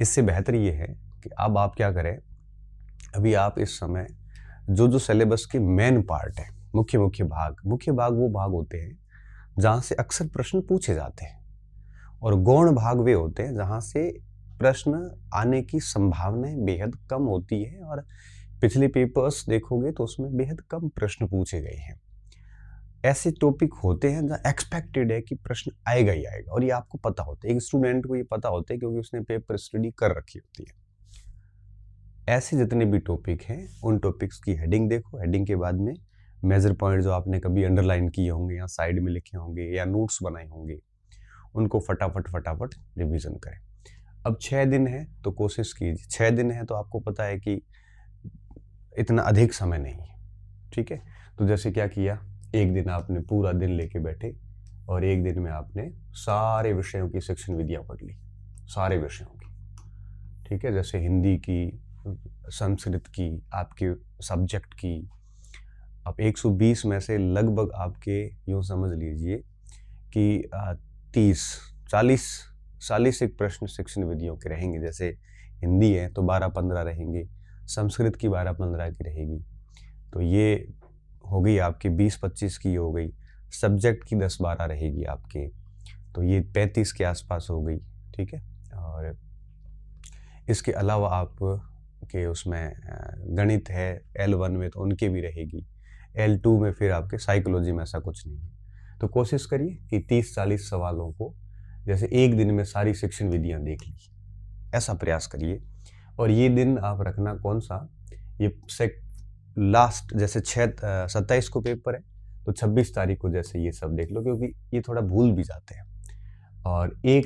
इससे बेहतर ये है कि अब आप क्या करें, अभी आप इस समय जो सिलेबस के मेन पार्ट है, मुख्य भाग वो भाग होते हैं जहाँ से अक्सर प्रश्न पूछे जाते हैं, और गौण भाग वे होते हैं जहाँ से प्रश्न आने की संभावनाएं बेहद कम होती है, और पिछले पेपर्स देखोगे तो उसमें बेहद कम प्रश्न पूछे गए हैं। ऐसे टॉपिक होते हैं जहाँ एक्सपेक्टेड है कि प्रश्न आएगा ही आएगा, और ये आपको पता होता है, एक स्टूडेंट को ये पता होता है क्योंकि उसने पेपर स्टडी कर रखी होती है। ऐसे जितने भी टॉपिक हैं उन टॉपिक्स की हेडिंग देखो, हेडिंग के बाद में मेजर पॉइंट जो आपने कभी अंडरलाइन किए होंगे या साइड में लिखे होंगे या नोट्स बनाए होंगे, उनको फटाफट रिवीजन करें। अब 6 दिन है तो कोशिश कीजिए, 6 दिन है तो आपको पता है कि इतना अधिक समय नहीं है, ठीक है। तो जैसे क्या किया, एक दिन आपने पूरा दिन लेके बैठे और एक दिन में आपने सारे विषयों की शिक्षण विधियां पढ़ ली, सारे विषयों की, ठीक है। जैसे हिंदी की, संस्कृत की, आपके सब्जेक्ट की। अब 120 में से लगभग आपके यूँ समझ लीजिए कि 40 एक प्रश्न शिक्षण विधियों के रहेंगे। जैसे हिंदी है तो 12-15 रहेंगे, संस्कृत की 12-15 की रहेगी, तो ये हो गई आपकी 20-25 की हो गई। सब्जेक्ट की 10-12 रहेगी आपके, तो ये 35 के आसपास हो गई, ठीक है। और इसके अलावा आप के उसमें गणित है L1 में तो उनके भी रहेगी, L2 में फिर आपके साइकोलॉजी में ऐसा कुछ नहीं है। तो कोशिश करिए कि 30-40 सवालों को जैसे एक दिन में सारी शिक्षण विधियां देख ली, ऐसा प्रयास करिए। और ये दिन आप रखना कौन सा, ये लास्ट जैसे 27 को पेपर है तो 26 तारीख को जैसे ये सब देख लो, क्योंकि ये थोड़ा भूल भी जाते हैं। और एक